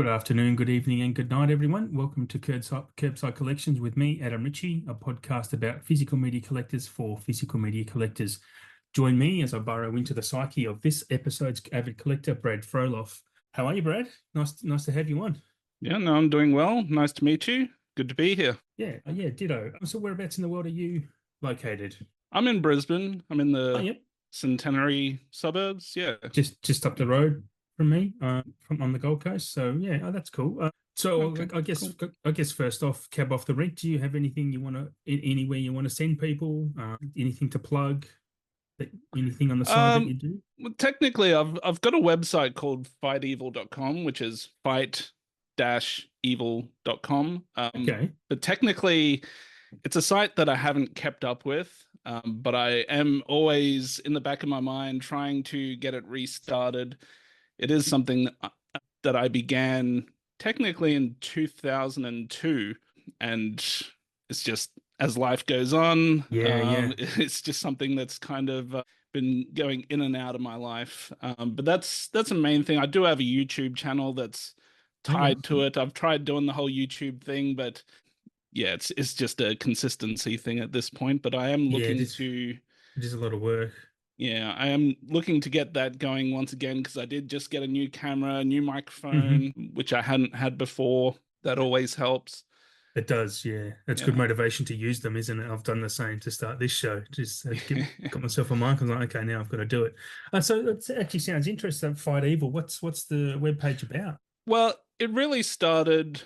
Good afternoon, good evening, and good night, everyone. Welcome to KerbSide Collections with me, Adam Ritchie, a podcast about physical media collectors for physical media collectors. Join me as I burrow into the psyche of this episode's avid collector, Brad Frohloff. How are you, Brad? Nice to have you on. Yeah, no, I'm doing well. Nice to meet you. Good to be here. Yeah, ditto. So whereabouts in the world are you located? I'm in Brisbane. I'm in Oh, the yep, Centenary suburbs. Yeah. just up the road from me, from on the Gold Coast. So yeah, that's cool. So Okay, I guess cool. I guess first off, cab off the rank. Do you have anything you want to anywhere you want to send people? Anything to plug? Anything on the side that you do? Well, technically, I've got a website called fightevil.com, which is fight-evil.com. Okay. But technically, it's a site that I haven't kept up with. But I am always in the back of my mind trying to get it restarted. It is something that I began technically in 2002, and it's just as life goes on, Yeah. it's just something that's kind of been going in and out of my life. But that's the main thing. I do have a YouTube channel that's Oh yeah. tied to it. I've tried doing the whole YouTube thing, but yeah, it's just a consistency thing at this point. But I am Yeah, looking to it is a lot of work. yeah, I am looking to get that going once again because I did just get a new camera, a new Hmm. microphone, which I hadn't had before. That always helps. It does, yeah. It's good Yeah. motivation to use them, isn't it? I've done the same to start this show. Just got myself a mic. I was like, okay, now I've got to do it. So it actually sounds interesting. Fight Evil. What's the webpage about? Well, it really started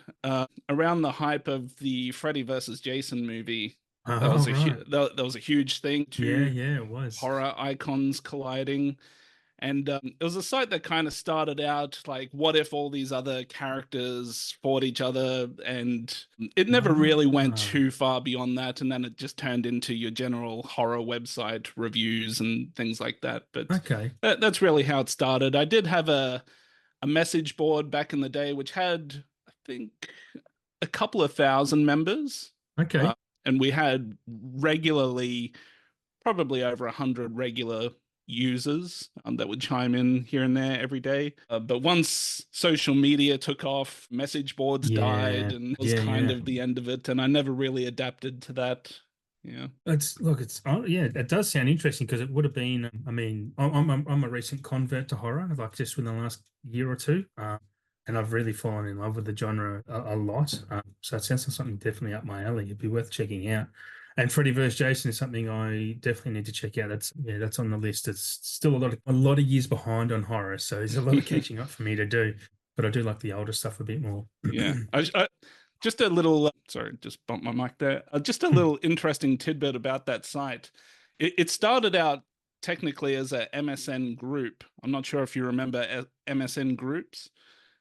around the hype of the Freddy versus Jason movie. That Oh, was right. that was a huge thing. Two Yeah, it was. horror icons colliding. And it was a site that kind of started out like, what if all these other characters fought each other? And it never really went Ah, too far beyond that. And then it just turned into your general horror website reviews and things like that. But okay. that's really how it started. I did have a message board back in the day, which had, I think, a couple of thousand members. Uh, Okay. and we had regularly probably over 100 regular users that would chime in here and there every day. But once social media took off, message boards died, Yeah. and it was kind Yeah. of the end of it. And I never really adapted to that. Yeah. Yeah, it does sound interesting because it would have been. I mean, I'm a recent convert to horror, like just within the last year or two, and I've really fallen in love with the genre a lot. So it sounds like something definitely up my alley. It'd be worth checking out. And Freddy vs. Jason is something I definitely need to check out. That's on the list. It's still a lot of years behind on horror, so there's a lot of catching up for me to do. But I do like the older stuff a bit more. Yeah. Just a little, sorry, just bumped my mic there. Just a little interesting tidbit about that site. It started out technically as a MSN group. I'm not sure if you remember MSN groups.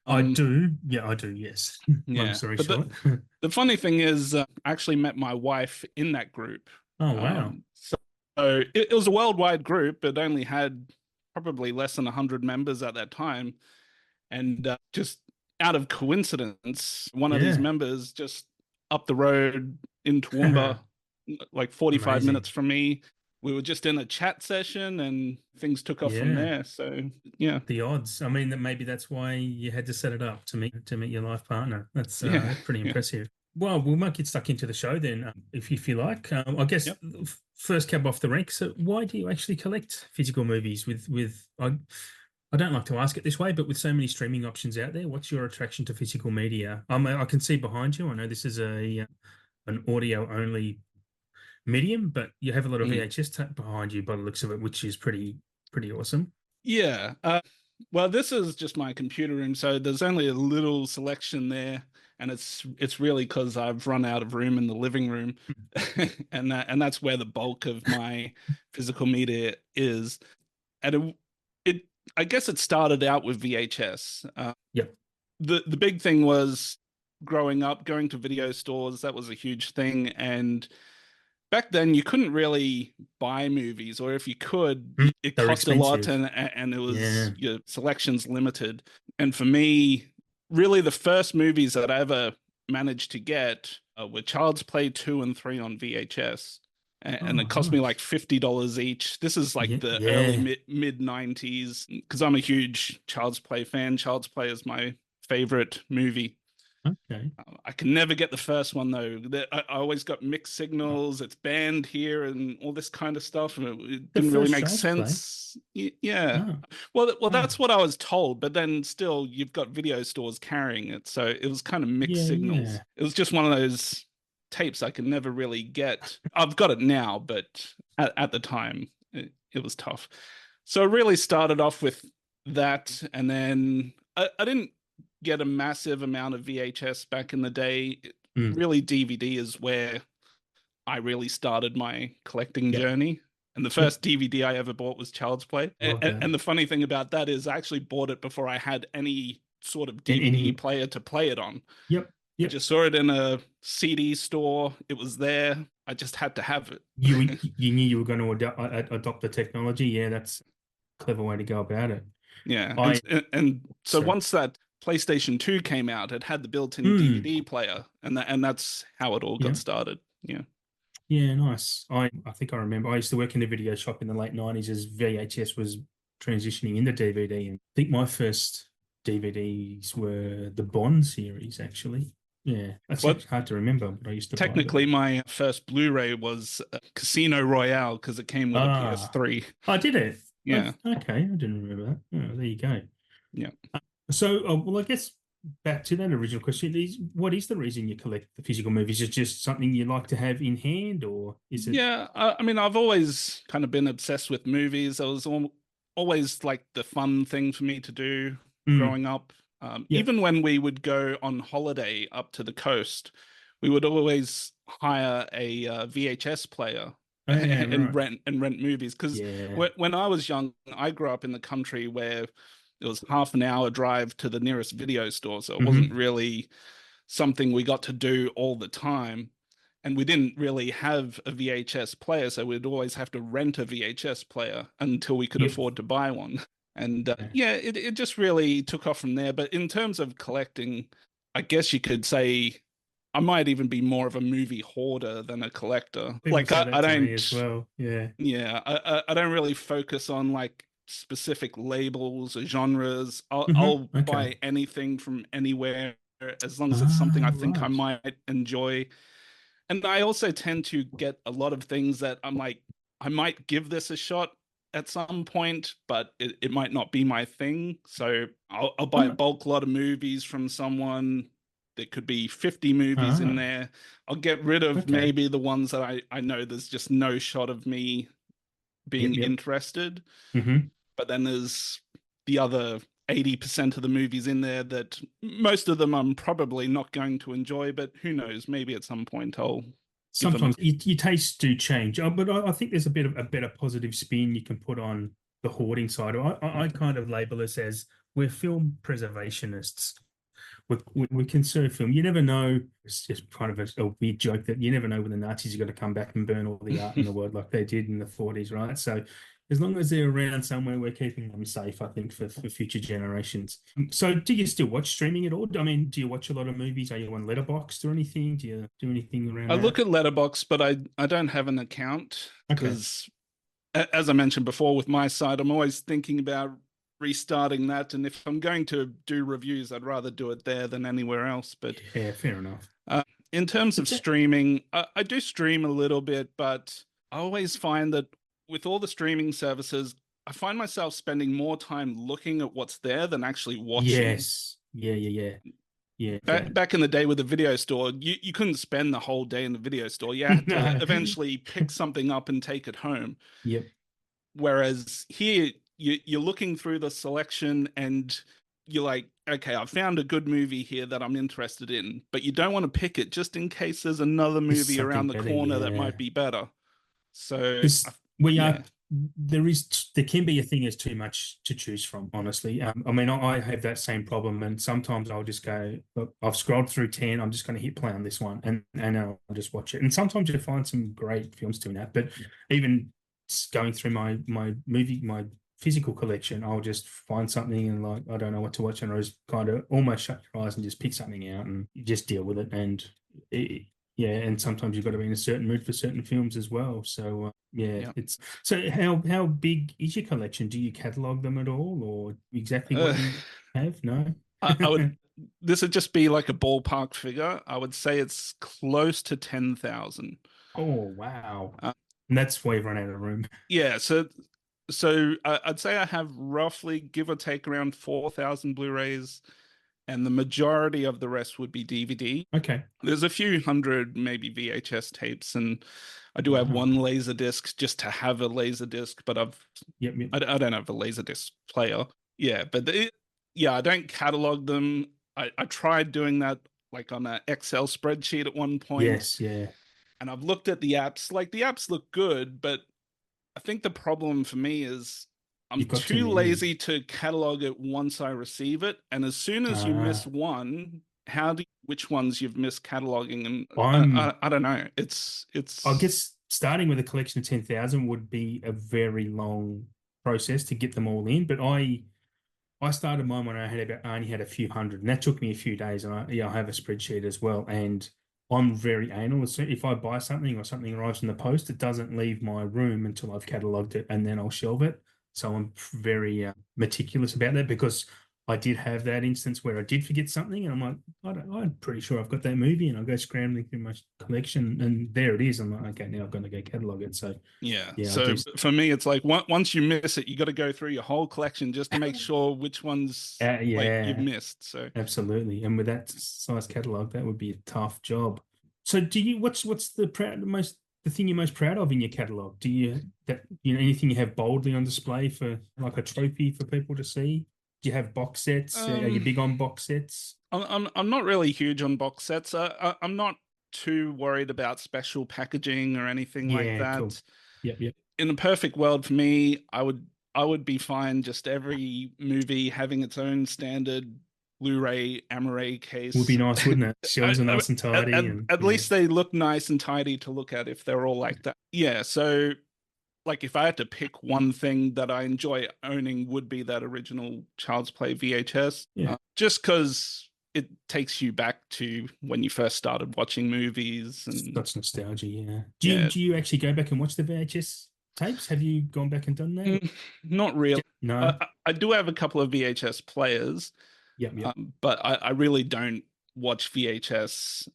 I Um, do. Yeah, I do. Yes. Long yeah, story but short. the funny thing is, I actually met my wife in that group. Oh, wow. So it was a worldwide group. It only had probably less than 100 members at that time. And just out of coincidence, one of these Yeah. members just up the road in Toowoomba, like 45 Amazing. minutes from me, we were just in a chat session and things took off from Yeah. there. So, yeah. The odds. I mean, that maybe that's why you had to set it up to meet your life partner. Yeah. That's pretty Yeah. impressive. Well, we might get stuck into the show then, if you like. I guess Yep. first cab off the rank. So, why do you actually collect physical movies? I don't like to ask it this way, but with so many streaming options out there, what's your attraction to physical media? I can see behind you. I know this is an audio only medium, but you have a lot of Mhm. VHS tape behind you by the looks of it, which is pretty awesome. Yeah. Well, this is just my computer room, so there's only a little selection there, and it's really because I've run out of room in the living room, and that's where the bulk of my physical media is. And it I guess it started out with VHS. Yep. The big thing was growing up, going to video stores. That was a huge thing, and back then you couldn't really buy movies, or if you could, it They're cost a lot, expensive. and it was Yeah. your selections limited. And for me, really, the first movies that I ever managed to get were Child's Play 2 and 3 on VHS. And Oh, it cost me like nice. $50 each. This is like Yeah, the early yeah. mid 90s because I'm a huge Child's Play fan. Child's Play is my favorite movie. Okay. I can never get the first one though. I always got mixed signals. It's banned here and all this kind of stuff, and it The didn't really first make Child's Play. sense. Yeah. Oh, Well, oh, that's what I was told. But then still, you've got video stores carrying it, so it was kind of mixed yeah, signals. yeah. It was just one of those tapes I could never really get. I've got it now, but at the time, it was tough. So it really started off with that, and then I didn't get a massive amount of VHS back in the day. Mm, Really, DVD is where I really started my collecting yep, journey. And the yep. first DVD I ever bought was Child's Play. Love that. And the funny thing about that is I actually bought it before I had any sort of And DVD any, player to play it on. yep, I yep. just saw it in a CD store. It was there. I just had to have it. You knew you were going to adopt the technology. Yeah, that's a clever way to go about it. Yeah. I And so sorry. once that PlayStation 2 came out, it had the built-in Mm, DVD player, and that's how it all got yeah. started. Yeah. Yeah, nice. I think I remember. I used to work in a video shop in the late 90s as VHS was transitioning into DVD. And I think my first DVDs were the Bond series, actually. Yeah, that's But hard to remember, but I used to buy technically, them. my first Blu-ray was Casino Royale because it came with a Ah, PS3. I did it. Oh, Yeah. okay, I didn't remember that. Oh, there you go. Yeah. So, well, I guess back to that original question is, what is the reason you collect the physical movies? Is it just something you like to have in hand, or is it? Yeah. I mean, I've always kind of been obsessed with movies. It was always like the fun thing for me to do Mm, growing up. yep. Even when we would go on holiday up to the coast, we would always hire a VHS player Oh, yeah, and right. rent movies. Because Yeah. when I was young, I grew up in the country where it was half an hour drive to the nearest video store, so it wasn't Hmm. really something we got to do all the time. And we didn't really have a VHS player, so we'd always have to rent a VHS player until we could Yep. afford to buy one. And Yeah. yeah, it just really took off from there. But in terms of collecting, I guess you could say I might even be more of a movie hoarder than a collector. People Like say I that to me as don't, well. Yeah. yeah, I don't really focus on like specific labels or genres. I'll Okay. buy anything from anywhere as long as it's something Ah, I think I right. might enjoy. And I also tend to get a lot of things that I'm like, I might give this a shot at some point, but it might not be my thing. So I'll buy a I'm, bulk lot of movies from someone. There could be 50 movies in ah, there. I'll get rid of okay. maybe the ones that I know there's just no shot of me being Yep, yep. interested. Hmm. But then there's the other 80% of the movies in there that most of them I'm probably not going to enjoy, but who knows? Maybe at some point I'll give them. Sometimes your tastes do change, but I think there's a bit of a better positive spin you can put on the hoarding side. I kind of label us as we're film preservationists. We conserve film. You never know. It's just kind of a weird joke that you never know when the Nazis are going to come back and burn all the art in the world like they did in the 40s, right? So as long as they're around somewhere, we're keeping them safe, I think, for future generations. So do you still watch streaming at all? I mean, do you watch a lot of movies? Are you on Letterboxd or anything? Do you do anything around I that? look at Letterbox, but I don't have an account Okay. because, as I mentioned before, with my site, I'm always thinking about restarting that. And if I'm going to do reviews, I'd rather do it there than anywhere else. But Yeah, fair enough. uh, in terms of It's a, streaming, I do stream a little bit, but I always find that with all the streaming services, I find myself spending more time looking at what's there than actually watching. yes. Yeah, yeah, yeah. Yeah, that. Back in the day with the video store, you couldn't spend the whole day in the video store. You had to No. eventually pick something up and take it home. Yep. Whereas here, you're looking through the selection and you're like, okay, I've found a good movie here that I'm interested in, but you don't want to pick it just in case there's another It's movie something around the better, corner that yeah. might be better. So, Because we yeah. are there can be a thing as too much to choose from, honestly. I mean, I have that same problem, and sometimes I'll just go, look, I've scrolled through 10, I'm just going to hit play on this one, and I'll just watch it. And sometimes you find some great films doing that, but even going through my physical collection, I'll just find something and like I don't know what to watch, and I just kind of almost shut your eyes and just pick something out and just deal with it. And yeah, and sometimes you've got to be in a certain mood for certain films as well. So yeah, Yeah. it's so how big is your collection? Do you catalog them at all, or exactly Uh, what you have? No. I would this would just be like a ballpark figure. I would say it's close to 10,000. Oh, wow. Uh, And that's why you've run out of room. yeah, I'd say I have roughly, give or take, around 4,000 Blu-rays, and the majority of the rest would be DVD. Okay. There's a few hundred, maybe VHS tapes, and I do have Wow. one laser disc just to have a laser disc, but Yep, yep. I don't have a laser disc player. Yeah, but yeah, I don't catalog them. I tried doing that like on an Excel spreadsheet at one point, Yes, yeah. and I've looked at the apps. Like the apps look good, but I think the problem for me is I'm You've got too too many. lazy to catalog it once I receive it. And as soon as you miss Uh, one, which ones you've missed cataloging? And I'm I don't know. I It's guess starting with a collection of 10,000 would be a very long process to get them all in. But I started mine when I only had a few hundred, and that took me a few days. And I have a spreadsheet as well. And I'm very anal. So if I buy something or something arrives in the post, it doesn't leave my room until I've cataloged it, and then I'll shelve it. So I'm very meticulous about that, because I did have that instance where I did forget something, and I'm like, I'm pretty sure I've got that movie, and I'll go scrambling through my collection, and there it is. I'm like, okay, now I've got to go catalog it. So yeah. yeah, I So do. for me, it's like once you miss it, you got to go through your whole collection just to make sure which ones like you've Yeah, missed. So absolutely. And with that size catalog, that would be a tough job. So what's the thing you're most proud of in your catalog? Do you anything you have boldly on display for like a trophy for people to see? Do you have box sets? Are you um, big on box sets? I'm not really huge on box sets. I'm not too worried about special packaging or anything like Yeah, cool. that. Yep, yep. In a perfect world for me, I would be fine just every movie having its own standard Blu-ray Amaray Would be case. nice, wouldn't it? Shelves are I, nice and tidy, and at yeah. least they look nice and tidy to look at if they're all like that. Yeah, so like if I had to pick one thing that I enjoy owning would be that original Child's Play VHS, Yeah. just because it takes you back to when you first started watching movies, and Such nostalgia, yeah. yeah, Do you actually go back and watch the VHS tapes? Have you gone back and done that? not really. No. I do have a couple of VHS players, Yep, yep. but I really don't watch VHS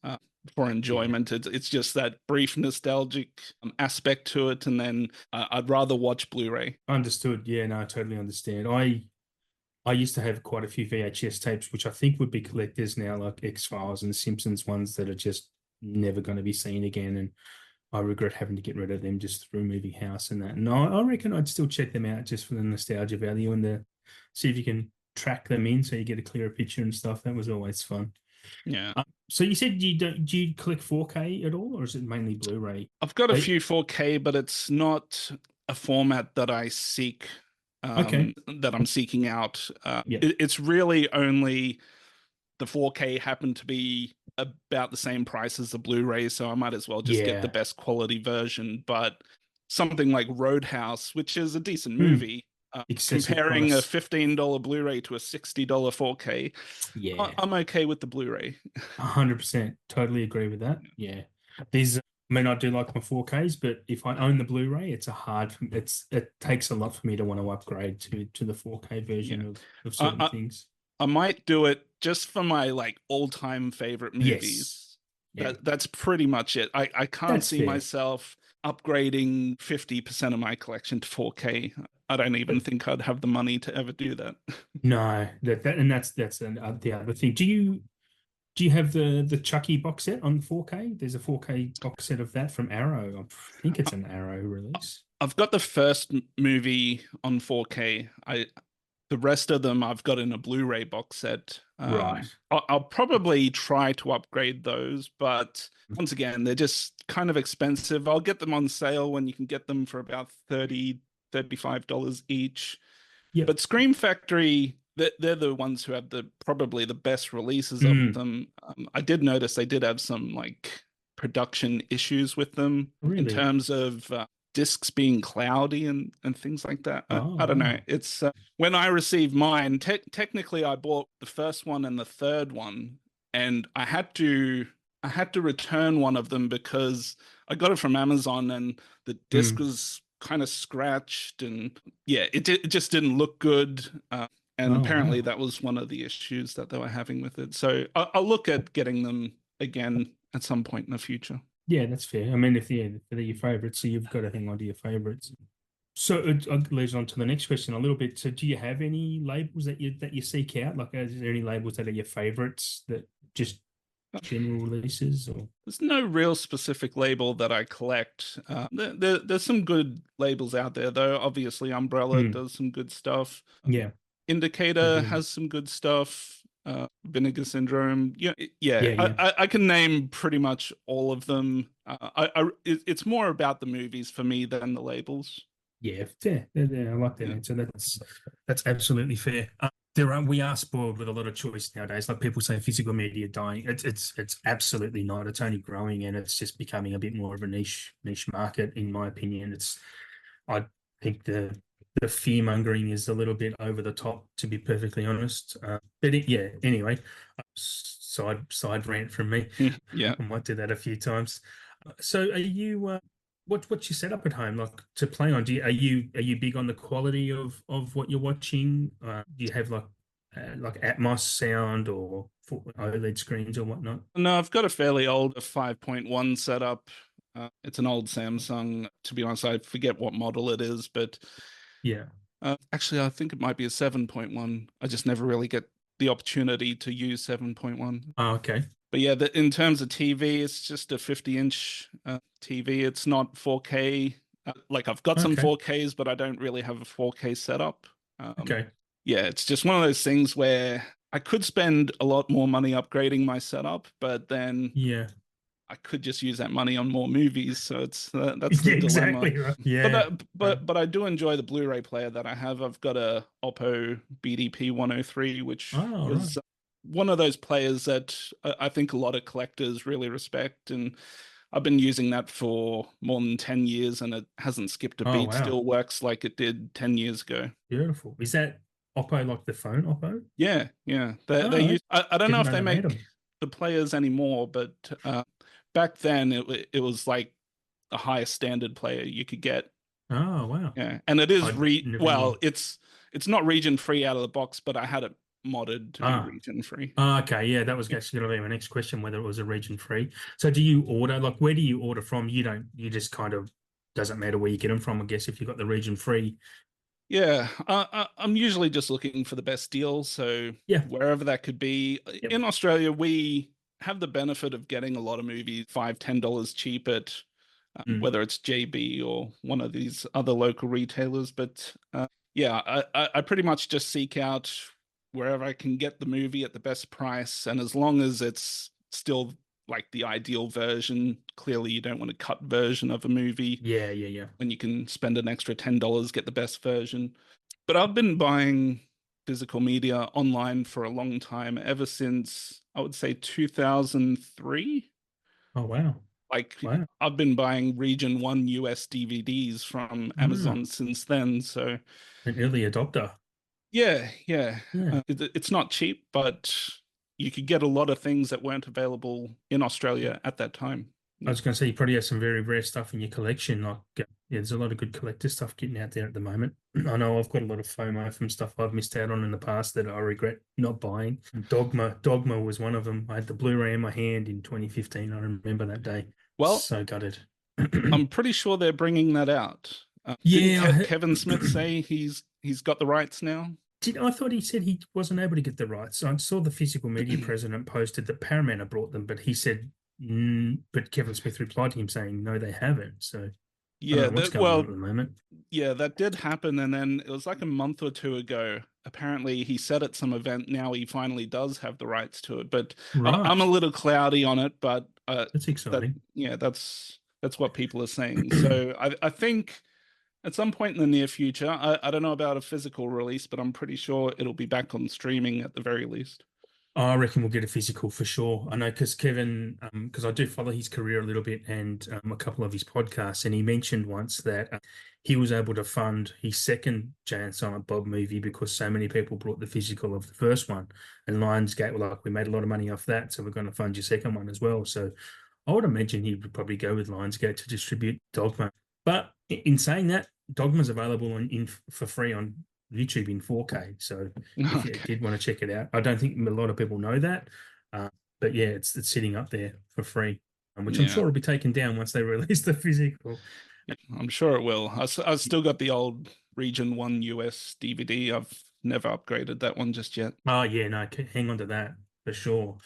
for Yeah. enjoyment. It's just that brief nostalgic aspect to it, and then I'd rather watch Blu-ray. Understood. Yeah, no, I totally understand. I used to have quite a few VHS tapes, which I think would be collectors now, like X-Files and the Simpsons ones that are just never going to be seen again. And I regret having to get rid of them just through Movie House and that. And I reckon I'd still check them out just for the nostalgia value and the see if you can track them in so you get a clearer picture and stuff. That was always fun. Yeah. So you said you don't do you collect 4K at all, or is it mainly Blu-ray? I've got a I, few 4K, but it's not a format that I seek, okay. that I'm seeking out. Yeah. It's really only the 4K happened to be about the same price as the Blu-ray, so I might as well just get the Yeah. best quality version. But something like Roadhouse, which is a decent Mm, movie, excessive comparing a price. $15 Blu-ray to a $60 4K, Yeah. I'm okay with the Blu-ray. 100%. Totally agree with that. Yeah. There's, I mean, I do like my 4Ks, but if I own the Blu-ray, it takes a lot for me to want to upgrade to the 4K version Yeah. of I, certain I, things. I might do it just for my like all-time favorite Yes. movies. Yeah. That's pretty much it. I can't That's see fair. myself upgrading 50% of my collection to 4K. I don't even But think I'd have the money to ever do that. no, the other thing. Do you have the Chucky box set on 4K? There's a 4K box set of that from Arrow. I think it's an Arrow release. I've got the first movie on 4K. The rest of them I've got in a Blu-ray box set. Right. I'll probably try to upgrade those, but once again, they're just kind of expensive. I'll get them on sale when you can get them for about $35 each. Yep. But Scream Factory, they're the ones who have probably the best releases of Mm, them. I did notice they did have some like production issues with them in really? terms of discs being cloudy and things like that. Oh, I don't know. wow. It's when I received mine, technically I bought the first one and the third one, and I had to return one of them because I got it from Amazon and the disc Mm, was kind of scratched, and yeah, it just didn't look good. And Oh apparently wow. that was one of the issues that they were having with it. So I'll look at getting them again at some point in the future. Yeah, that's fair. I mean, if they're your favorites, so you've got to hang on to your favorites. So it leads on to the next question a little bit. So do you have any labels that you seek out? Like, is there any labels that are your favorites that just general releases or? There's no real specific label that I collect. There's some good labels out there, though. Obviously, Umbrella Mm, does some good stuff. yeah, they Indicator do. has some good stuff. Vinegar Syndrome. Yeah, yeah. Yeah, yeah, I can name pretty much all of them. It's more about the movies for me than the labels. yeah. Fair. Yeah, I like that Yeah. answer. That's absolutely fair. We are spoiled with a lot of choice nowadays. Like people say, physical media dying. It's absolutely not. It's only growing, and it's just becoming a bit more of a niche market, in my opinion. I think the fear mongering is a little bit over the top, to be perfectly honest. Yeah. Anyway, side rant from me. Yeah. I might do that a few times. So, are you? What's your setup at home like to play on? Are you big on the quality of what you're watching? Do you have like Atmos sound or OLED screens or whatnot? No, I've got a fairly old 5.1 setup. It's an old Samsung. To be honest, I forget what model it is, but Yeah. actually, I think it might be a 7.1. I just never really get the opportunity to use 7.1. Oh, okay. But yeah, in terms of TV, it's just a 50-inch TV. It's not 4K. Like I've got some Okay. 4Ks, but I don't really have a 4K setup. Okay. Yeah, it's just one of those things where I could spend a lot more money upgrading my setup, but then Yeah. I could just use that money on more movies. So that's the Yeah, dilemma. exactly right. But Yeah. but I do enjoy the Blu-ray player that I have. I've got a Oppo BDP 103, which Oh, right. was one of those players that I think a lot of collectors really respect, and I've been using that for more than 10 years, and it hasn't skipped a Oh, beat. wow. Still works like it did 10 years ago. Beautiful. Is that Oppo like the phone Oppo? Yeah, yeah. They Oh, use. I don't know didn't if know they they made make them. the players anymore, but back then it was like the highest standard player you could get. Oh, wow. Yeah, and it is I never well, knew. it's not region free out of the box, but I had it modded to be Ah, region free. okay. Yeah, that was actually going to be my next question, whether it was a region free. So do you order, like, where do you order from? You just kind of, doesn't matter where you get them from, I guess, if you've got the region free. Yeah, I'm usually just looking for the best deal, so Yeah. wherever that could be. Yep. In Australia, we have the benefit of getting a lot of movies $5, $10 cheap at Mm. whether it's JB or one of these other local retailers. But yeah, I pretty much just seek out wherever I can get the movie at the best price, and as long as it's still like the ideal version. Clearly, you don't want a cut version of a movie Yeah, yeah, yeah. when you can spend an extra $10, get the best version. But I've been buying physical media online for a long time, ever since I would say 2003. Oh, wow. Like Wow. I've been buying Region 1 US DVDs from Ah, Amazon since then. So an early adopter. yeah, yeah. Yeah. It's not cheap, but you could get a lot of things that weren't available in Australia at that time. I Yeah. was going to say you probably have some very rare stuff in your collection. Like, yeah, there's a lot of good collector stuff getting out there at the moment. I know I've got a lot of FOMO from stuff I've missed out on in the past that I regret not buying. Dogma was one of them. I had the Blu-ray in my hand in 2015. I remember that day. Well, So gutted. I'm pretty sure they're bringing that out. Didn't Yeah, Kevin Smith say he's got the rights now? I thought he said he wasn't able to get the rights. I saw the physical media president posted that Paramount had brought them, but he said, but Kevin Smith replied to him saying, no, they haven't. So I don't Yeah, know what's that going on well, at the moment. yeah, that did happen, and then it was like a month or two ago. Apparently, he said at some event now he finally does have the rights to it, but I'm a Right. little cloudy on it. But That's that exciting. yeah, that's what people are saying. So I think at some point in the near future, I don't know about a physical release, but I'm pretty sure it'll be back on streaming at the very least. I reckon we'll get a physical for sure. I know because Kevin, because I do follow his career a little bit and a couple of his podcasts, and he mentioned once that he was able to fund his second Jay and Silent Bob movie because so many people brought the physical of the first one, and Lionsgate were like, "We made a lot of money off that, so we're going to fund your second one as well." So I would imagine he would probably go with Lionsgate to distribute Dogma. But in saying that, Dogma's available for free on YouTube in 4K. So if you Okay. did want to check it out, I don't think a lot of people know that. Uh, but yeah, it's sitting up there for free, which I'm Yeah. sure will be taken down once they release the physical. Yeah, I'm sure it will. I've still got the old Region 1 US DVD. I've never upgraded that one just yet. Oh yeah, no, hang on to that for sure.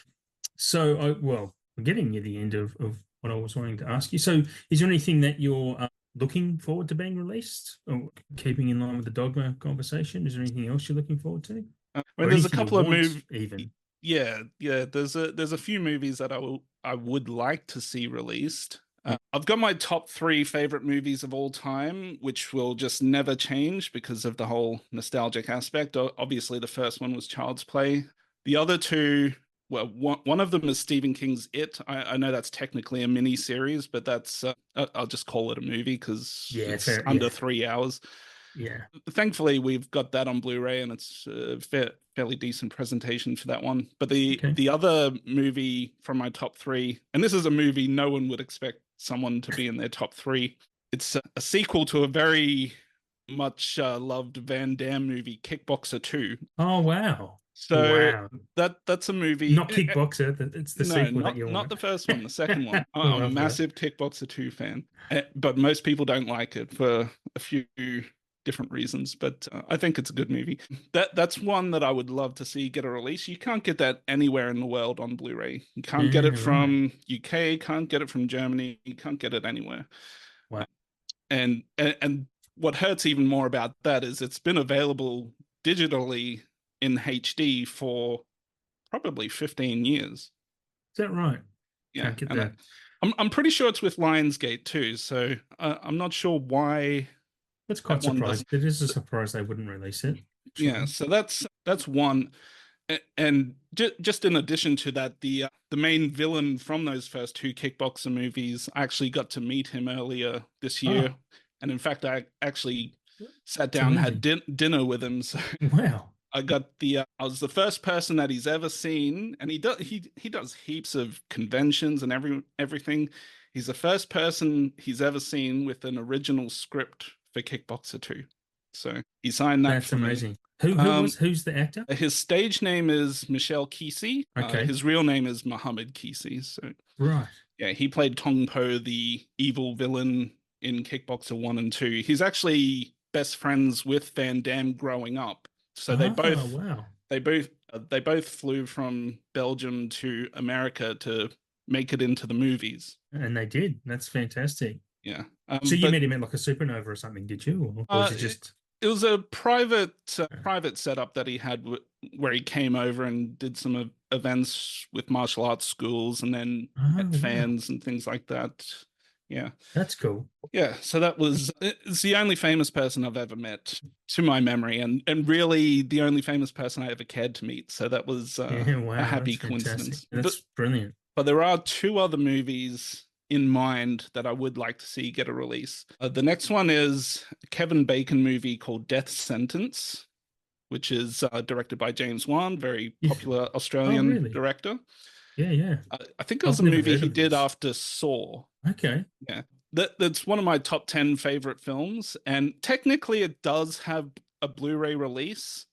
So, well, we're getting near the end of what I was wanting to ask you. So, is there anything that you're looking forward to being released, or keeping in line with the Dogma conversation? Is there anything else you're looking forward to, I mean, or there's a anything you couple of want, movies. even? Yeah. There's a few movies that I would like to see released. I've got my top three favorite movies of all time, which will just never change because of the whole nostalgic aspect. Obviously, the first one was Child's Play. The other two, well, one of them is Stephen King's It. I know that's technically a mini series, but that's I'll just call it a movie because Yeah, it's fair. under Yeah, 3 hours. yeah. Thankfully, we've got that on Blu-ray, and it's a fairly decent presentation for that one. But Okay. the other movie from my top three, and this is a movie no one would expect someone to be in their top three. It's a sequel to a very much loved Van Damme movie, Kickboxer 2. Oh wow, So wow. that's a movie. Not Kickboxer. It's the No, sequel that not you not want. the first one, the second one. I'm a Love that. massive Kickboxer 2 fan, but most people don't like it for a few different reasons. But I think it's a good movie. That's one that I would love to see get a release. You can't get that anywhere in the world on Blu-ray. You can't get Yeah, it right. from UK, can't get it from Germany, you can't get it anywhere. Wow. And what hurts even more about that is it's been available digitally in HD for probably 15 years. Is that right? Yeah, Can't get and that. I'm pretty sure it's with Lionsgate too. So I'm not sure why That's that quite one surprising. doesn't. It is a surprise they wouldn't release it, Yeah, actually. so that's one. And just in addition to that, the main villain from those first two Kickboxer movies, I actually got to meet him earlier this year, Oh, and in fact, I actually sat it's down, had amazing. dinner with him. So Wow. I got I was the first person that he's ever seen, and he does heaps of conventions and everything. He's the first person he's ever seen with an original script for Kickboxer 2. So he signed that That's for me. amazing. Um, Who's the actor? his stage name is Michel Kesey. Okay. His real name is Mohammed Kesey. So Right. yeah, he played Tong Po, the evil villain in Kickboxer 1 and 2. He's actually best friends with Van Damme growing up. So Oh, wow. they both flew from Belgium to America to make it into the movies. And they did. That's fantastic. Yeah. So you But met him at like a supernova or something, did you? Or was uh, it it, just it was a private setup that he had where he came over and did some events with martial arts schools and then oh met wow. fans and things like that. Yeah. That's cool. Yeah, so it's the only famous person I've ever met to my memory, and really the only famous person I ever cared to meet. So that was Yeah, a wow, that's happy fantastic. coincidence. But That's brilliant. but there are two other movies in mind that I would like to see get a release. The next one is a Kevin Bacon movie called Death Sentence, which is directed by James Wan, very Yeah. popular Oh, Australian really? director. Yeah, yeah. I think it was I've a never movie heard he of did this. after Saw. Okay. Yeah. That's one of my top 10 favorite films. And technically, it does have a Blu ray release,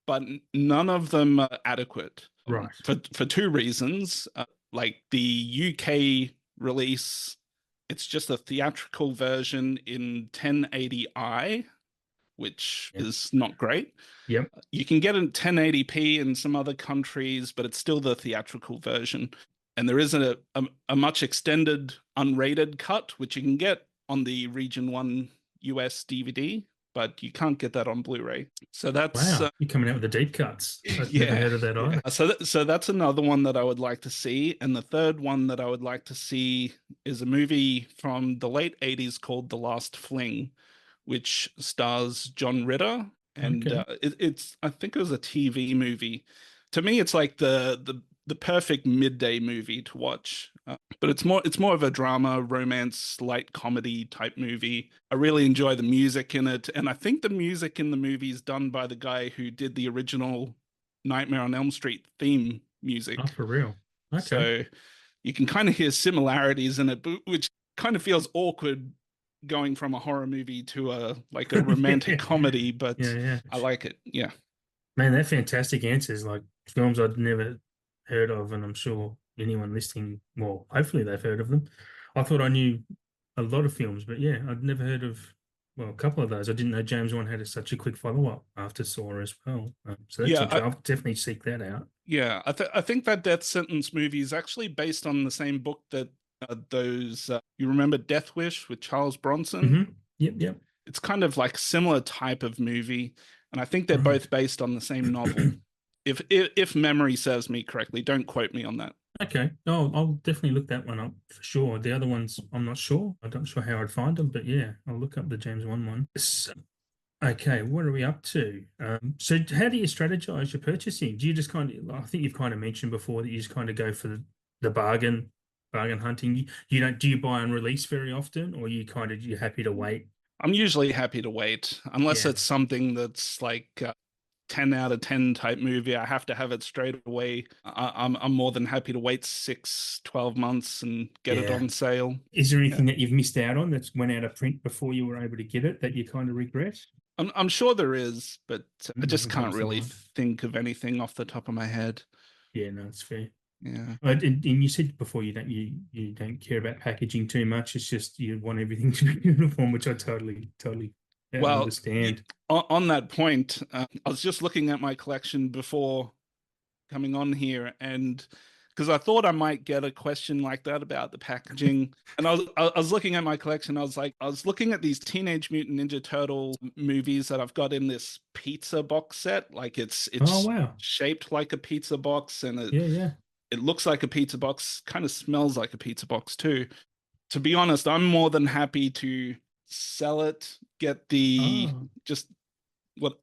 but none of them are adequate Right. for two reasons. Like the UK release, it's just a theatrical version in 1080i, which Yeah. is not great. Yep. You can get it 1080p in some other countries, but it's still the theatrical version. And there is a much extended unrated cut, which you can get on the Region 1 US DVD, but you can't get that on Blu-ray. So that's Wow. You're coming out with the deep cuts. I've never yeah, heard of that yeah. either. So that's another one that I would like to see. And the third one that I would like to see is a movie from the late 80s called The Last Fling, which stars John Ritter. And Okay. it's I think it was a TV movie. To me, it's like the perfect midday movie to watch. But it's more of a drama, romance, light comedy type movie. I really enjoy the music in it, and I think the music in the movie is done by the guy who did the original Nightmare on Elm Street theme Oh, music. for real. Okay. So you can kind of hear similarities in it, but which kind of feels awkward going from a horror movie to a like a romantic Yeah, comedy, but yeah. I like it. Yeah. Man, they're fantastic answers. Like films I'd never heard of, and I'm sure anyone listening, well, hopefully they've heard of them. I thought I knew a lot of films, but yeah, I'd never heard of, well, a couple of those. I didn't know James Wan had such a quick follow-up after Saw as well. So that's Yeah, interesting. I'll definitely seek that out. yeah. I think that Death Sentence movie is actually based on the same book that those you remember Death Wish with Charles Bronson? Yep, yep. It's kind of like similar type of movie, and I think they're Right. both based on the same novel. If memory serves me correctly, don't quote me on that. Okay. No, I'll definitely look that one up for sure. The other ones, I'm not sure. I'm not sure how I'd find them, but yeah, I'll look up the James Wan one. Okay, what are we up to? So how do you strategize your purchasing? Do you just kind of, I think you've kind of mentioned before that you just kind of go for the bargain hunting. You don't, do you buy on release very often, or you're happy to wait? I'm usually happy to wait, unless Yeah, it's something that's like 10 out of 10 type movie. I have to have it straight away. I'm more than happy to wait 6, 12 months and get it yeah. on sale. Is there Yeah. anything that you've missed out on that's went out of print before you were able to get it that you kind of regret? I'm sure there is, but I just It can't comes to really mind. think of anything off the top of my head. Yeah, no, it's fair. Yeah. And you said before you don't care about packaging too much. It's just you want everything to be uniform, which I totally Well, understand. on that point, I was just looking at my collection before coming on here, and because I thought I might get a question like that about the packaging, and I was looking at my collection. I was looking at these Teenage Mutant Ninja Turtle movies that I've got in this pizza box set. Like Oh it's wow, shaped like a pizza box, and yeah. it looks like a pizza box, kind of smells like a pizza box too. To be honest, I'm more than happy to sell it, get the Oh just what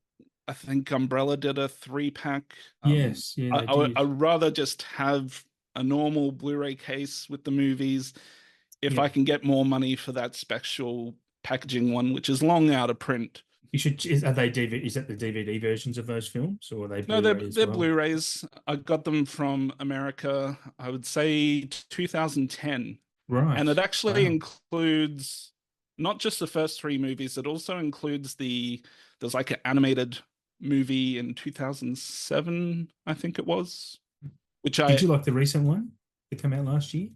I think Umbrella did a 3 pack. yes, yeah, they did. I'd rather just have a normal Blu-ray case with the movies if I Yep. can get more money for that special packaging one, which is long out of print. You should. Are they DVD? Is that the DVD versions of those films, or are they No, they're Blu-ray as they're well? Blu-rays. I got them from America, I would say 2010. Right. And it actually Wow. includes not just the first three movies, it also includes there's like an animated movie in 2007, I think it was, which Did I you like the recent one that came out last year?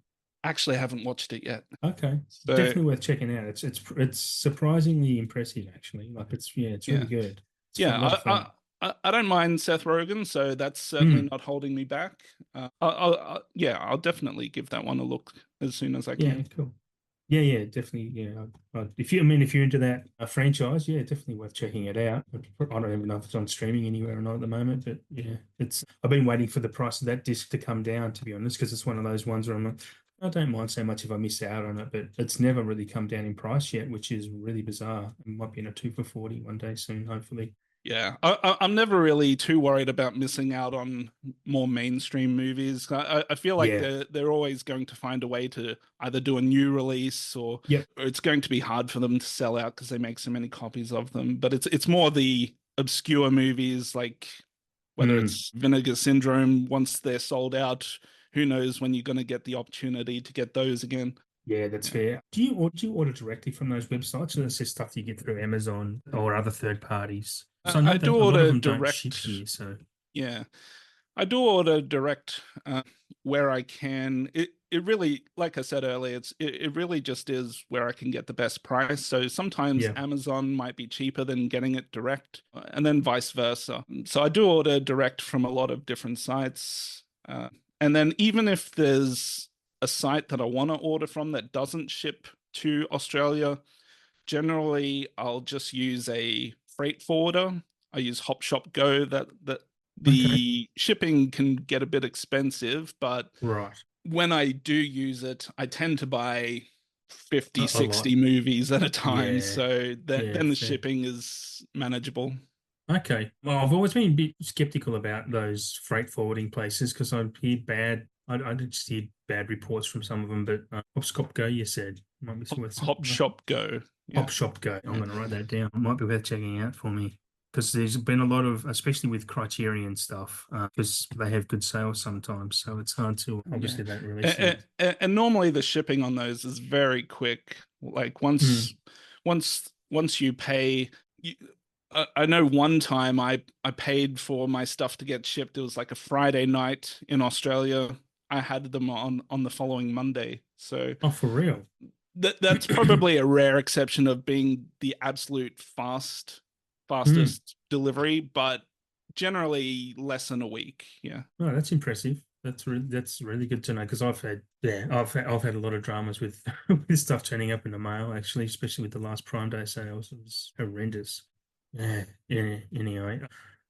actually haven't watched it yet. Okay, So definitely worth checking out. It's surprisingly impressive, actually. Like it's really yeah, good. It's fun, yeah, a lot of fun. I don't mind Seth Rogen, so that's certainly Mm, not holding me back. Yeah, I'll definitely give that one a look as soon as I yeah, can. cool. Yeah, definitely. Yeah, if if you're into that franchise, yeah, definitely worth checking it out. I don't even know if it's on streaming anywhere or not at the moment, but yeah, it's. I've been waiting for the price of that disc to come down, to be honest, because it's one of those ones where I'm like, I don't mind so much if I miss out on it, but it's never really come down in price yet, which is really bizarre. It might be in a 2 for 40 one day soon, hopefully. Yeah, I'm never really too worried about missing out on more mainstream movies. I feel like Yeah. they're always going to find a way to either do a new release Yep. or it's going to be hard for them to sell out because they make so many copies of them. But it's more the obscure movies like whether Mm. it's Vinegar Syndrome. Once they're sold out, who knows when you're going to get the opportunity to get those again. Yeah, that's Yeah. fair. Do you order directly from those websites, or is this stuff you get through Amazon or other third parties? So I know I do that a lot of order them don't ship direct. here. So Yeah, I do order direct where I can. It really, like I said earlier, it really just is where I can get the best price. So sometimes yeah. Amazon might be cheaper than getting it direct, and then vice versa. So I do order direct from a lot of different sites, and then even if there's a site that I want to order from that doesn't ship to Australia, generally I'll just use a freight forwarder. I use Hop Shop Go. That Okay. the shipping can get a bit expensive, but Right. when I do use it, I tend to buy 50, A lot. 60 movies at a time. Yeah. So Yeah. then the Fair. shipping is manageable. Okay. Well, I've always been a bit skeptical about those freight forwarding places because I hear bad. I just hear bad reports from some of them. But Hopscotch Go, you said might be worth Hop something. Shop Go. Yeah. Hop Shop Go. I'm Yeah. going to write that down. It might be worth checking out for me because there's been a lot of, especially with Criterion stuff, because they have good sales sometimes. So it's hard to Yeah. obviously don't release them. And normally the shipping on those is very quick. Like Mm. once you pay, I know one time I paid for my stuff to get shipped. It was like a Friday night in Australia. I had them on the following Monday. So Oh, for real? that's probably a rare exception of being the absolute Mm. fastest delivery, but generally less than a week. Yeah. Oh, that's impressive. That's really good to know because I've had a lot of dramas with with stuff turning up in the mail actually, especially with the last Prime Day sales. It was horrendous. Yeah. Yeah. Anyway,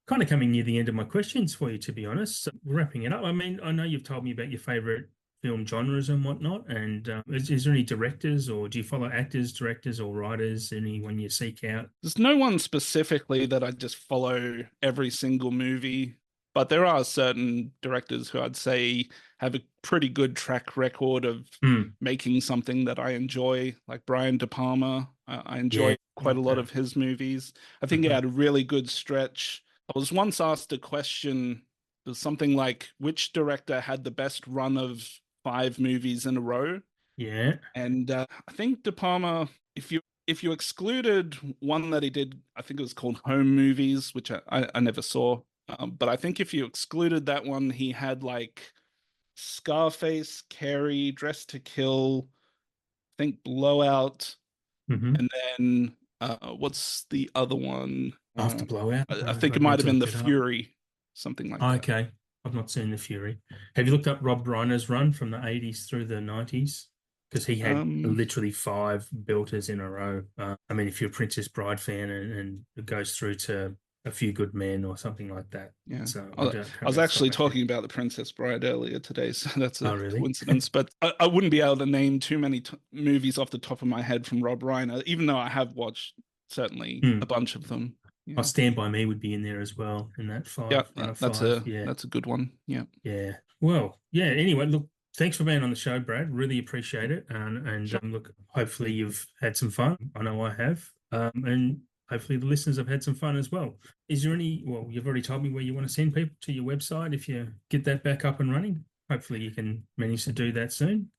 kind of coming near the end of my questions for you, to be honest. So wrapping it up. I mean, I know you've told me about your favorite film genres and whatnot. And is there any directors, or do you follow actors, directors, or writers? Anyone you seek out? There's no one specifically that I just follow every single movie, but there are certain directors who I'd say have a pretty good track record of Hmm. making something that I enjoy, like Brian De Palma. I enjoy Yeah. quite a lot Okay. of his movies. I think he Uh-huh. had a really good stretch. I was once asked a question, it was something like, which director had the best run of 5 movies in a row? Yeah. And I think De Palma, if you excluded one that he did, I think it was called Home Movies, which I never saw. But I think if you excluded that one, he had like Scarface, Carrie, Dress to Kill, I think Blowout, Hmm. and then what's the other one? After Blowout, I think it I'd might need have to been look The it up. Fury, something like that. Okay. I've not seen The Fury. Have you looked up Rob Reiner's run from the 80s through the 90s? Because he had Um, literally 5 belters in a row. I mean, if you're a Princess Bride fan and it goes through to A Few Good Men or something like that. Yeah, So I, can't I was remember off the top actually of my head. talking about The Princess Bride earlier today, so that's Oh, a really? coincidence. But I wouldn't be able to name too many movies off the top of my head from Rob Reiner, even though I have watched certainly a Hmm. bunch of them. Oh, Yeah, Stand By Me would be in there as well in that yeah, run of that's five. a Yeah. that's a good one. Yeah, Yeah. Well, yeah. Anyway, look, thanks for being on the show, Brad. Really appreciate it. And sure. look, hopefully you've had some fun. I know I have. And hopefully the listeners have had some fun as well. Is there any, well, you've already told me where you want to send people to your website if you get that back up and running. Hopefully you can manage to do that soon.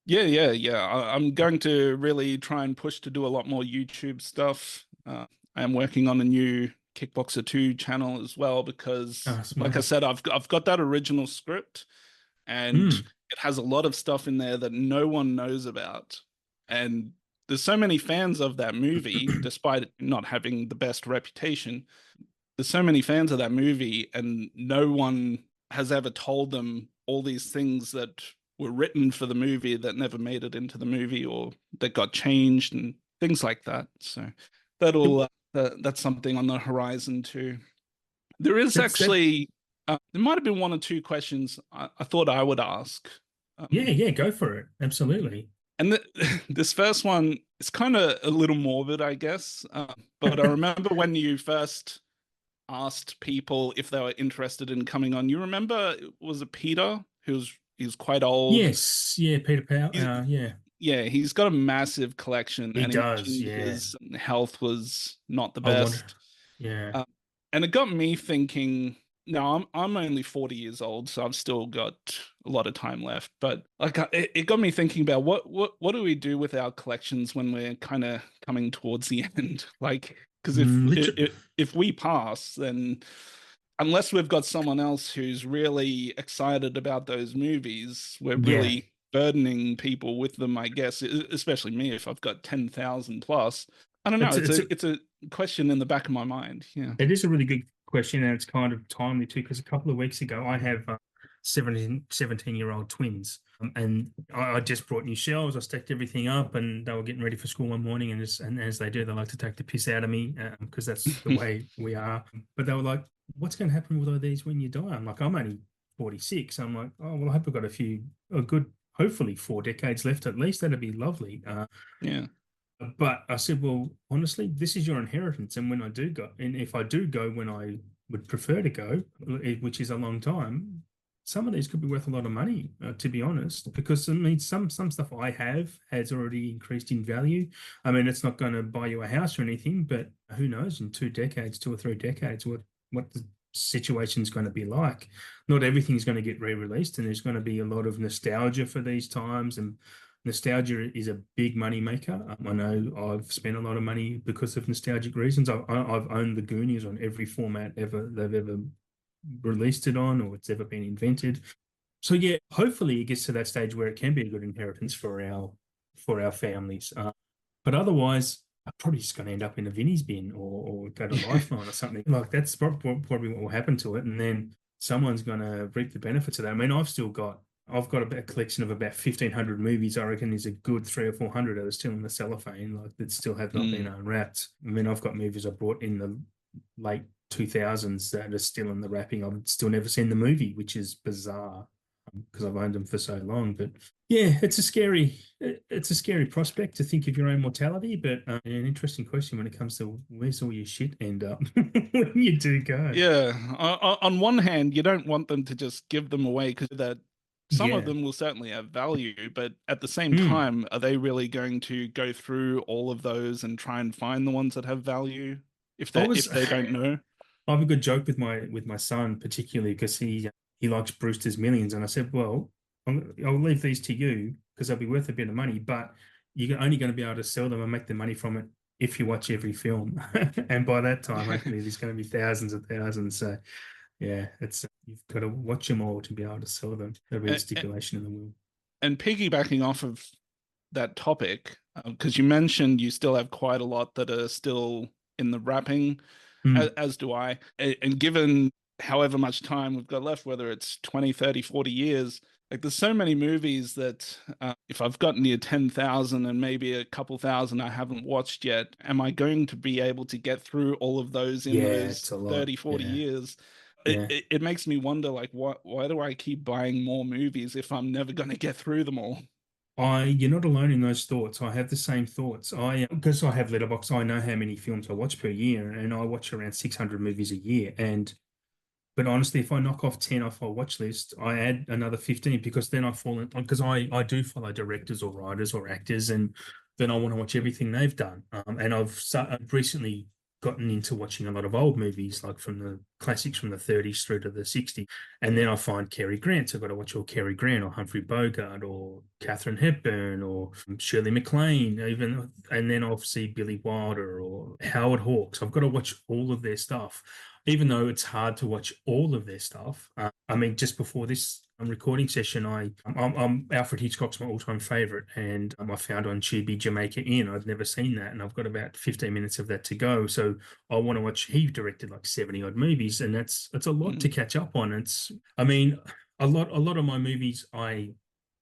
Yeah. I'm going to really try and push to do a lot more YouTube stuff. I am working on a new Kickboxer 2 channel as well because, Ah, like I smart. said, I've got that original script and Hmm. it has a lot of stuff in there that no one knows about. And there's so many fans of that movie, despite it not having the best reputation. There's so many fans of that movie, and no one has ever told them all these things that were written for the movie that never made it into the movie or that got changed and things like that. So that'll that's something on the horizon too. There is That's that. actually there might have been one or two questions I thought I would ask. Yeah, Um, yeah, go for it. Absolutely. and this first one is kind of a little morbid, I guess. But I remember when you first asked people if they were interested in coming on. You remember, was it Peter, he was quite old? Yes. Yeah, Peter Powell. He's, Yeah, yeah, he's got a massive collection, he and he does. mentioned Yeah. his health was not the I wonder. best. Yeah. Uh, and it got me thinking. No, I'm only 40 years old, so I've still got a lot of time left. But like, it got me thinking about what do we do with our collections when we're kind of coming towards the end? Like, because Literally. if we pass, then unless we've got someone else who's really excited about those movies, we're Yeah. really burdening people with them, I guess, especially me if I've got 10,000 plus. I don't know. It's a It's a question in the back of my mind. Yeah. it is a really good question, and it's kind of timely too, because a couple of weeks ago I have 17-year-old twins. And I just brought new shelves. I stacked everything up, and they were getting ready for school one morning. And as they do, they like to take the piss out of me because that's the way we are. But they were like, "What's going to happen with all these when you die?" I'm like, "I'm only 46." I'm like, "Oh well, I hope I've got a good, hopefully 4 decades left at least. That'd be lovely." Yeah. But I said, well, honestly, this is your inheritance. And when I do go, and if I do go when I would prefer to go, which is a long time, some of these could be worth a lot of money, to be honest, because I mean, some stuff I have has already increased in value. I mean, it's not going to buy you a house or anything, but who knows in 2 decades, 2 or 3 decades, what the situation's going to be like. Not everything's going to get re-released, and there's going to be a lot of nostalgia for these times, and nostalgia is a big money maker. I know I've spent a lot of money because of nostalgic reasons. I've owned the Goonies on every format ever they've ever released it on, or it's ever been invented. So yeah, hopefully it gets to that stage where it can be a good inheritance for our families. But otherwise, I'm probably just going to end up in a Vinnie's bin, or go to Lifeline or something. Like that's probably what will happen to it, and then someone's going to reap the benefits of that. I mean, I've got a collection of about 1,500 movies. I reckon there's a good 300 or 400 that are still in the cellophane, like that still have not been unwrapped. I mean, I've got movies I bought in the late 2000s that are still in the wrapping. I've still never seen the movie, which is bizarre because I've owned them for so long. But yeah, it's a scary prospect to think of your own mortality, but an interesting question when it comes to where's all your shit end up when you do go. Yeah. On one hand, you don't want them to just give them away because that some of Yeah. them will certainly have value, but at the same Mm. time, are they really going to go through all of those and try and find the ones that have value I was if they don't know? I have a good joke with my son, particularly because he likes Brewster's Millions, and I said, well, I'll leave these to you because they'll be worth a bit of money, but you're only going to be able to sell them and make the money from it if you watch every film, and by that time, hopefully, there's going to be thousands and thousands. So yeah, it's you've got to watch them all to be able to sell them. That'll be the And, stipulation in the will. and piggybacking off of that topic, because you mentioned you still have quite a lot that are still in the wrapping, Mm. as do I. And given however much time we've got left, whether it's 20, 30, 40 years, like there's so many movies that if I've got near 10,000 and maybe a couple thousand I haven't watched yet, am I going to be able to get through all of those in Yeah, those it's a lot. 30, 40 Yeah, years? yeah. It makes me wonder, like, why do I keep buying more movies if I'm never going to get through them all? You're not alone in those thoughts. I have the same thoughts. Because I have Letterboxd, I know how many films I watch per year, and I watch around 600 movies a year. But honestly, if I knock off 10 off my watch list, I add another 15 because then I fall in, because I do follow directors or writers or actors, and then I want to watch everything they've done. And I've recently gotten into watching a lot of old movies, like from the classics from the 30s through to the 60s. And then I find Cary Grant. So I've got to watch all Cary Grant or Humphrey Bogart or Katharine Hepburn or Shirley MacLaine, even. And then I'll see Billy Wilder or Howard Hawks. I've got to watch all of their stuff, even though it's hard to watch all of their stuff. I mean, just before this recording session, I'm Alfred Hitchcock's my all-time favorite, and I found on Tubi Jamaica Inn. I'd never seen that, and I've got about 15 minutes of that to go. So I want to watch. He directed like 70 odd movies, and that's a lot to catch up on. I mean, a lot of my movies I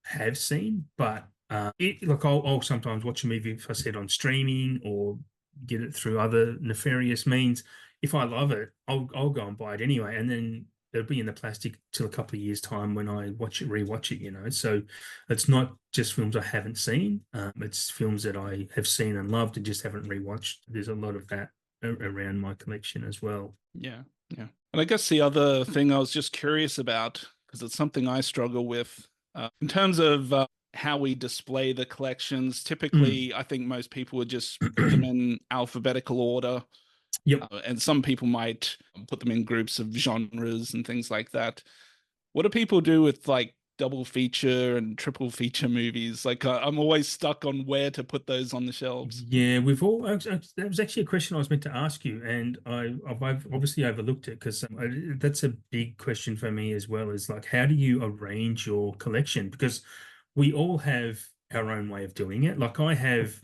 have seen, but I'll sometimes watch a movie if I see it on streaming or get it through other nefarious means. If I love it, I'll go and buy it anyway, and then it'll be in the plastic till a couple of years' time when I rewatch it. So it's not just films I haven't seen; it's films that I have seen and loved and just haven't rewatched. There's a lot of that around my collection as well. Yeah, yeah. And I guess the other thing I was just curious about, because it's something I struggle with, in terms of how we display the collections. Typically, I think most people would just put them in alphabetical order. Yep. And some people might put them in groups of genres and things like that. What do people do with like double feature and triple feature movies? Like I'm always stuck on where to put those on the shelves. Yeah, that was actually a question I was meant to ask you, and I've obviously overlooked it because that's a big question for me as well. Is like, how do you arrange your collection? Because we all have our own way of doing it. Like I have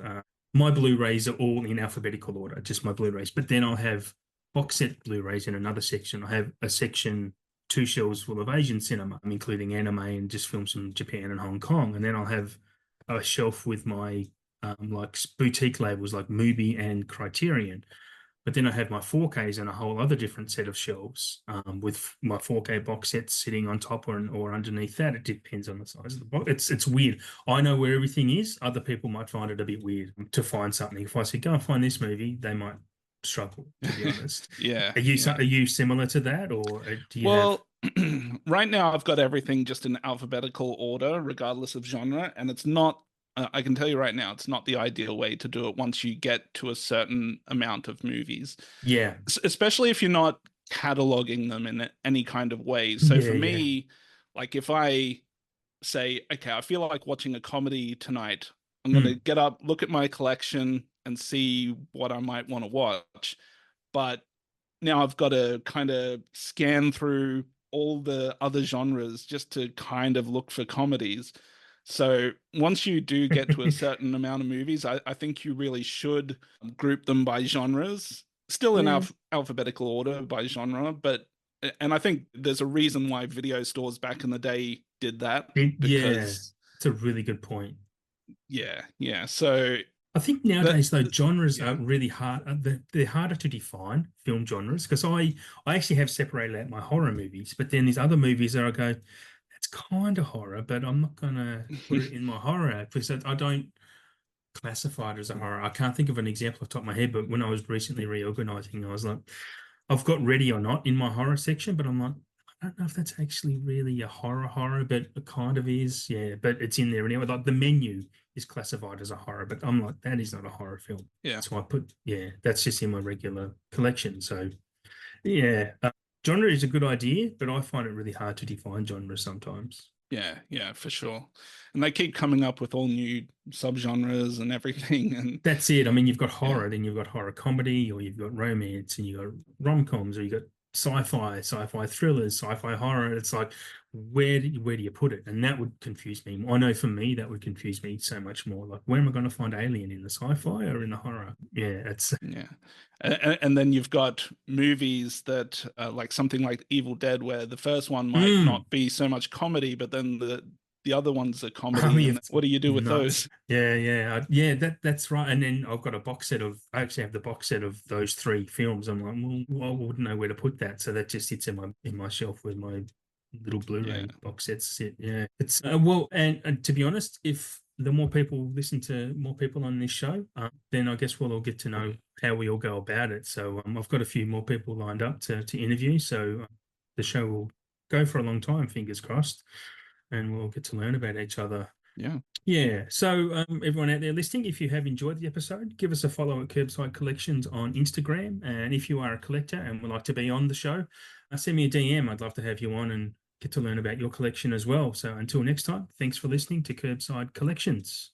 my Blu-rays are all in alphabetical order, just my Blu-rays, but then I'll have box set Blu-rays in another section. I have a section, two shelves full of Asian cinema, including anime and just films from Japan and Hong Kong, and then I'll have a shelf with my like boutique labels like Mubi and Criterion. But then I have my 4Ks and a whole other different set of shelves with my 4K box sets sitting on top or underneath that. It depends on the size of the box. It's weird. I know where everything is. Other people might find it a bit weird to find something. If I say go and find this movie, they might struggle, to be honest. Yeah, Are you similar to that, or do you have? Well, right now I've got everything just in alphabetical order, regardless of genre, and it's not. I can tell you right now, it's not the ideal way to do it once you get to a certain amount of movies, Yeah, especially if you're not cataloging them in any kind of way. So yeah, for yeah, me, like if I say, okay, I feel like watching a comedy tonight. I'm going to get up, look at my collection, and see what I might want to watch. But now I've got to kind of scan through all the other genres just to kind of look for comedies. So once you do get to a certain amount of movies, I think you really should group them by genres, still in alphabetical order by genre. But and I think there's a reason why video stores back in the day did that, Yeah, because it's a really good point. yeah. So I think nowadays though genres yeah. are really hard. They're harder to define, film genres, because I actually have separated out my horror movies, but then there's other movies that I go, that's kind of horror, but I'm not gonna put it in my horror because I don't classify it as a horror. I can't think of an example off the top of my head, but when I was recently reorganizing, I was like, I've got Ready or Not in my horror section, but I'm like, I don't know if that's actually really a horror, but it kind of is. Yeah, but it's in there anyway. Like The Menu is classified as a horror, but I'm like, that is not a horror film. Yeah. So I put, that's just in my regular collection. So yeah, genre is a good idea, but I find it really hard to define genre sometimes. Yeah, for sure. And they keep coming up with all new subgenres and everything. And That's it. I mean, you've got horror, then you've got horror comedy, or you've got romance, and you've got rom-coms, or you've got sci-fi thrillers, sci-fi horror. It's like, where do you put it? And that would confuse me. I know for me, that would confuse me so much more. Like, where am I going to find Alien, in the sci-fi or in the horror? Yeah, it's yeah. And then you've got movies that like something like Evil Dead, where the first one might not be so much comedy, but then the other ones are comedy. And what do you do with nuts. those? Yeah. That's right. And then I've got a box set of. I actually have the box set of those three films. I'm like, well, I wouldn't know where to put that, so that just sits in my shelf with my little Blu-ray box sets sit. Yeah, it's well, and to be honest, if the more people listen to more people on this show, then I guess we'll all get to know how we all go about it. So I've got a few more people lined up to interview. So the show will go for a long time, fingers crossed, and we'll get to learn about each other. Yeah. So everyone out there listening, if you have enjoyed the episode, give us a follow at KerbSide Collections on Instagram. And if you are a collector and would like to be on the show, send me a DM. I'd love to have you on and get to learn about your collection as well. So until next time, thanks for listening to KerbSide Collections.